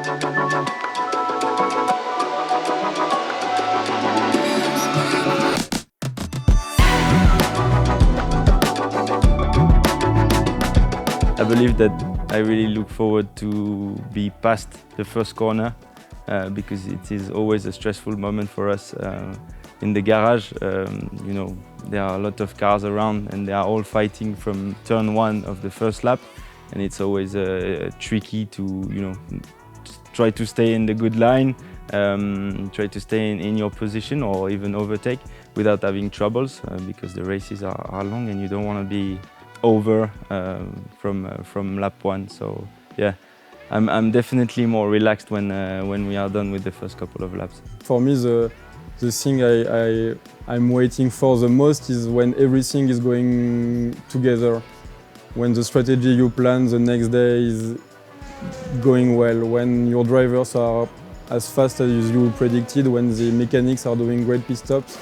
I believe that I really look forward to be past the first corner because it is always a stressful moment for us in the garage. You know, there are a lot of cars around and they are all fighting from turn one of the first lap, and it's always tricky to, you know, try to stay in the good line, try to stay in your position or even overtake without having troubles because the races are long and you don't want to be over from lap one. So yeah, I'm definitely more relaxed when we are done with the first couple of laps. For me, the thing I'm waiting for the most is when everything is going together. When the strategy you plan the next day is going well, when your drivers are as fast as you predicted, when the mechanics are doing great pit stops.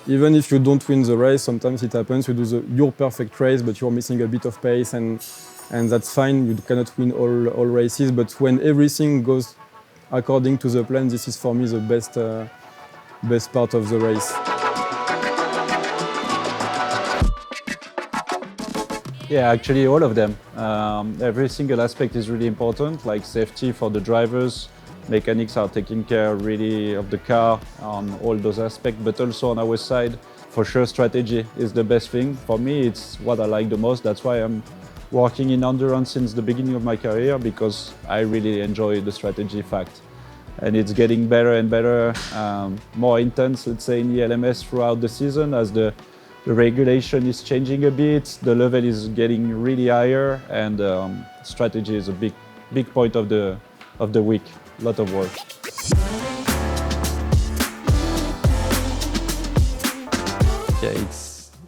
Even if you don't win the race, sometimes it happens, you do your perfect race, but you're missing a bit of pace, and that's fine, you cannot win all races, but when everything goes according to the plan, this is for me the best part of the race. Yeah, actually all of them. Every single aspect is really important, like safety for the drivers. Mechanics are taking care really of the car on all those aspects, but also on our side, for sure strategy is the best thing. For me, it's what I like the most. That's why I'm working in endurance since the beginning of my career, because I really enjoy the strategy fact. And it's getting better and better, more intense, let's say, in the LMS throughout the season as the regulation is changing a bit, the level is getting really higher, and strategy is a big point of the week. A lot of work. Yeah,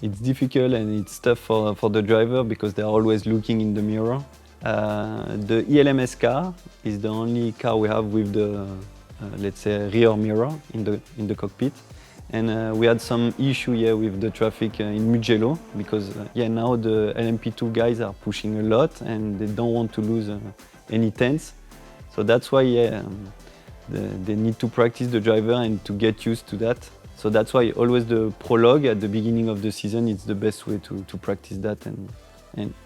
it's difficult and it's tough for the driver because they're always looking in the mirror. The ELMS car is the only car we have with the let's say rear mirror in the cockpit, and we had some issue here with the traffic in Mugello because now the LMP2 guys are pushing a lot and they don't want to lose any tenths. So that's why they need to practice the driver and to get used to that. So that's why always the prologue at the beginning of the season is the best way to practice that, and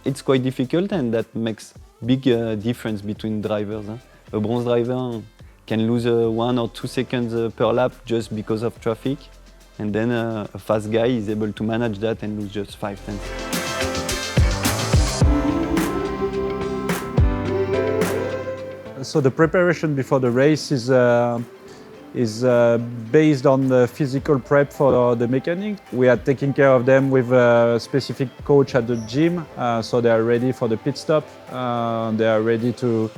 it's quite difficult, and that makes big difference between drivers. A bronze driver can lose 1 or 2 seconds per lap just because of traffic, and then a fast guy is able to manage that and lose just 5 tenths. So the preparation before the race is based on the physical prep for the mechanic. We are taking care of them with a specific coach at the gym, so they are ready for the pit stop. They are ready to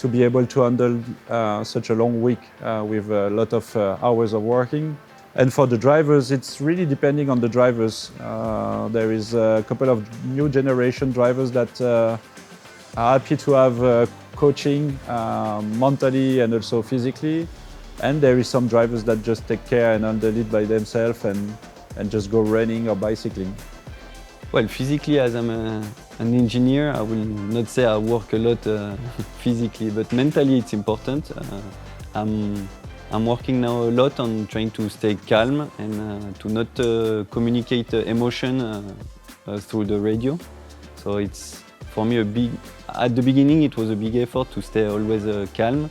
be able to handle such a long week with a lot of hours of working. And for the drivers, it's really depending on the drivers. There is a couple of new generation drivers that are happy to have coaching mentally and also physically. And there is some drivers that just take care and handle it by themselves and just go running or bicycling. Well, physically, as I'm an engineer, I will not say I work a lot physically, but mentally it's important. I'm working now a lot on trying to stay calm and to not communicate emotion through the radio. So it's, for me, at the beginning it was a big effort to stay always calm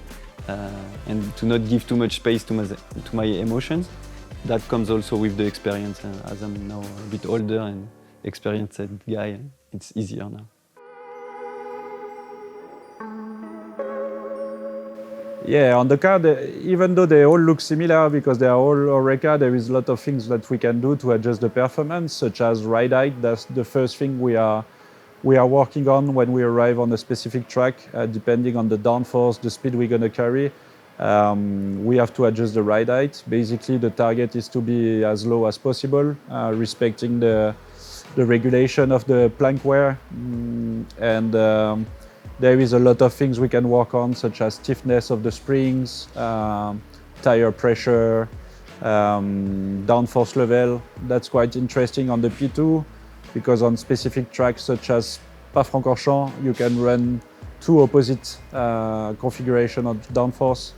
and to not give too much space to my emotions. That comes also with the experience. As I'm now a bit older and experienced guy, it's easier now. Yeah, on the car, even though they all look similar because they are all Oreca, there is a lot of things that we can do to adjust the performance, such as ride height. That's the first thing we are working on when we arrive on a specific track, depending on the downforce, the speed we're going to carry. We have to adjust the ride height. Basically, the target is to be as low as possible, respecting the regulation of the plank wear. There is a lot of things we can work on, such as stiffness of the springs, tire pressure, downforce level. That's quite interesting on the P2, because on specific tracks such as Spa-Francorchamps, you can run two opposite configuration of downforce.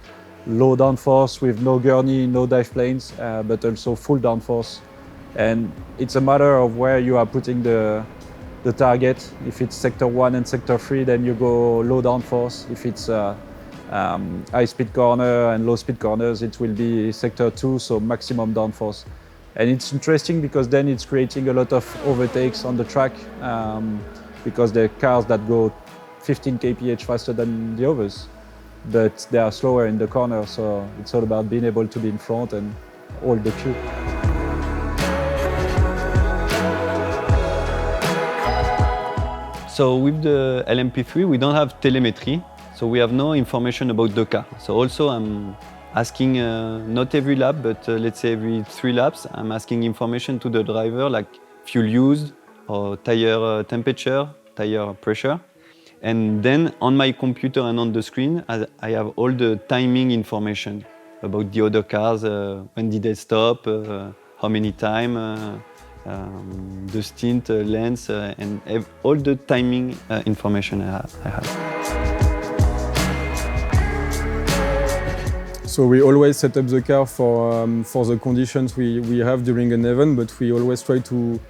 Low downforce with no gurney, no dive planes, but also full downforce. And it's a matter of where you are putting the target. If it's sector 1 and sector 3, then you go low downforce. If it's high speed corner and low speed corners, it will be sector 2, so maximum downforce. And it's interesting because then it's creating a lot of overtakes on the track because there are cars that go 15 kph faster than the others, but they are slower in the corner, so it's all about being able to be in front and hold the queue. So with the LMP3, we don't have telemetry, so we have no information about the car. So also I'm asking, not every lap, but let's say every 3 laps, I'm asking information to the driver, like fuel used, or tire temperature, tire pressure. And then on my computer and on the screen, I have all the timing information about the other cars, when did they stop, how many time, the stint, length, and all the timing information I have. So we always set up the car for the conditions we have during an event, but we always try to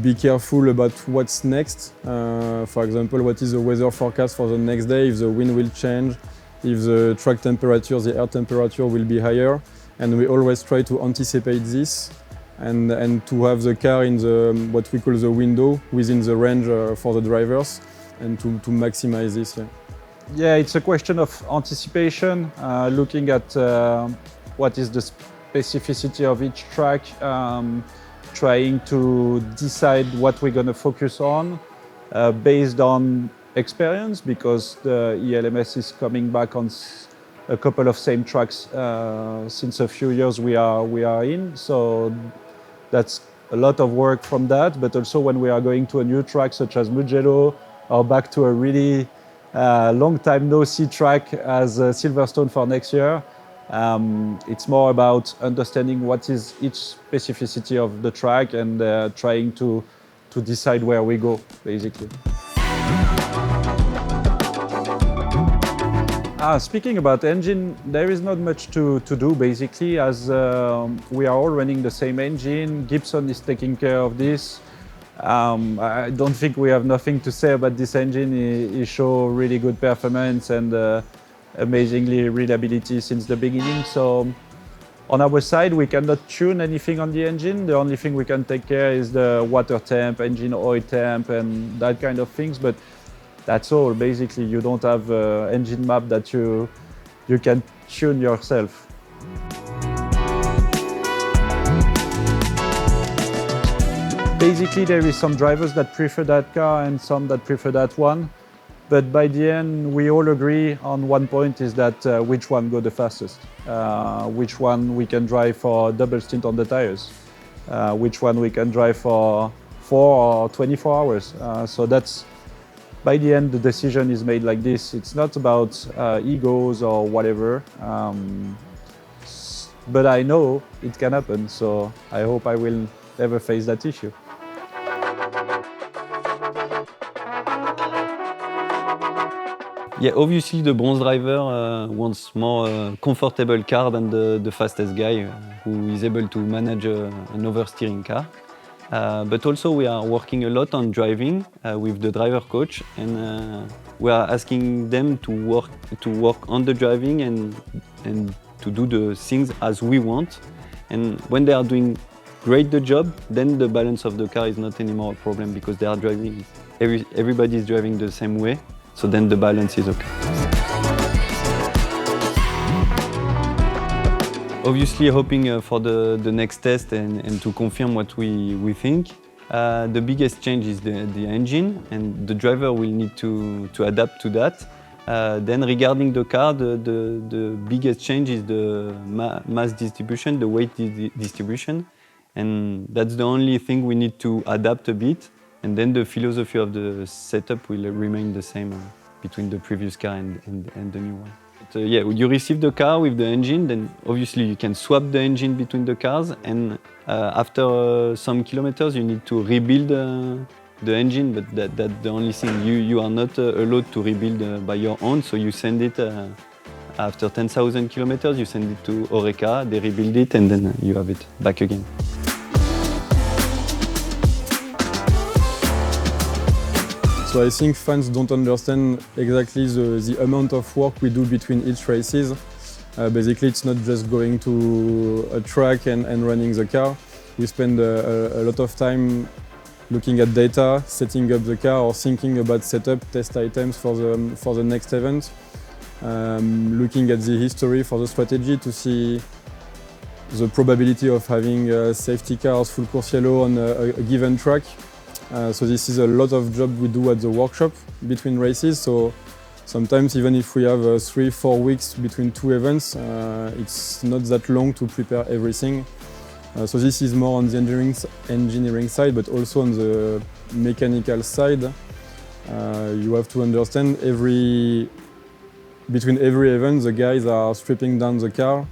be careful about what's next. For example, what is the weather forecast for the next day, if the wind will change, if the track temperature, the air temperature will be higher. And we always try to anticipate this and to have the car in the what we call the window, within the range for the drivers, and to maximize this. Yeah. Yeah, it's a question of anticipation, looking at what is the specificity of each track, trying to decide what we're going to focus on based on experience, because the ELMS is coming back on a couple of same tracks since a few years we are in. So that's a lot of work from that, but also when we are going to a new track such as Mugello, or back to a really long time no see track as Silverstone for next year. It's more about understanding what is each specificity of the track and trying to decide where we go, basically. Speaking about engine, there is not much to do, basically, as we are all running the same engine. Gibson is taking care of this. I don't think we have nothing to say about this engine. It shows really good performance and amazingly reliability since the beginning. So on our side, we cannot tune anything on the engine. The only thing we can take care is the water temp, engine oil temp, and that kind of things. But that's all. Basically, you don't have an engine map that you can tune yourself. Basically, there is some drivers that prefer that car and some that prefer that one. But by the end, we all agree on one point, is that which one go the fastest, which one we can drive for double stint on the tires, which one we can drive for 4 or 24 hours. So that's, by the end, the decision is made like this. It's not about egos or whatever, but I know it can happen, so I hope I will never face that issue. Yeah, obviously the bronze driver wants more comfortable car than the fastest guy who is able to manage an oversteering car. But also we are working a lot on driving with the driver coach, and we are asking them to work on the driving and to do the things as we want. And when they are doing great the job, then the balance of the car is not anymore a problem, because they are driving. Everybody is driving the same way. So then the balance is okay. Obviously hoping for the next test and to confirm what we think. The biggest change is the engine, and the driver will need to adapt to that. Then regarding the car, the biggest change is the mass distribution, the weight distribution. And that's the only thing we need to adapt a bit. And then the philosophy of the setup will remain the same between the previous car and the new one. But, yeah, you receive the car with the engine, then obviously you can swap the engine between the cars, and after some kilometers you need to rebuild the engine, but that's the only thing. You are not allowed to rebuild by your own, so you send it after 10,000 kilometers, you send it to Oreca, they rebuild it, and then you have it back again. So I think fans don't understand exactly the amount of work we do between each races. Basically, it's not just going to a track and running the car. We spend a lot of time looking at data, setting up the car, or thinking about setup, test items for the next event. Looking at the history for the strategy to see the probability of having safety cars, full course yellow on a given track. So this is a lot of job we do at the workshop between races. So sometimes even if we have 3-4 weeks between two events, it's not that long to prepare everything. So this is more on the engineering side, but also on the mechanical side. You have to understand between every event, the guys are stripping down the car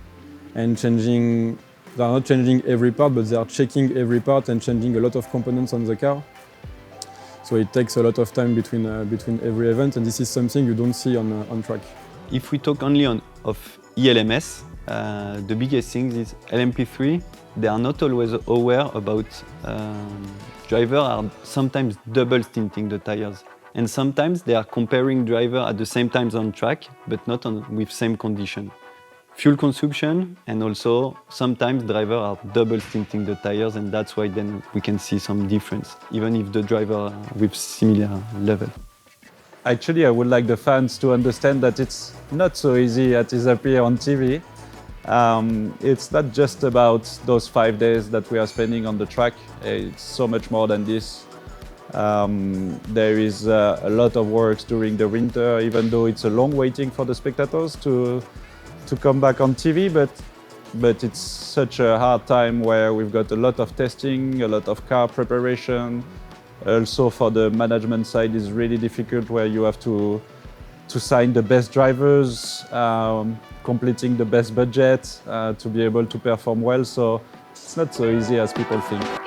and changing. They are not changing every part, but they are checking every part and changing a lot of components on the car. So it takes a lot of time between every event, and this is something you don't see on track. If we talk only of ELMS, the biggest thing is LMP3. They are not always aware about drivers are sometimes double stinting the tires. And sometimes they are comparing drivers at the same time on track, but not with same condition. Fuel consumption, and also sometimes drivers are double stinting the tires, and that's why then we can see some difference, even if the driver are with similar level. Actually, I would like the fans to understand that it's not so easy as it appears on TV. It's not just about those 5 days that we are spending on the track. It's so much more than this. There is a lot of work during the winter, even though it's a long waiting for the spectators to come back on TV, but it's such a hard time where we've got a lot of testing, a lot of car preparation. Also for the management side is really difficult, where you have to sign the best drivers, completing the best budget to be able to perform well. So it's not so easy as people think.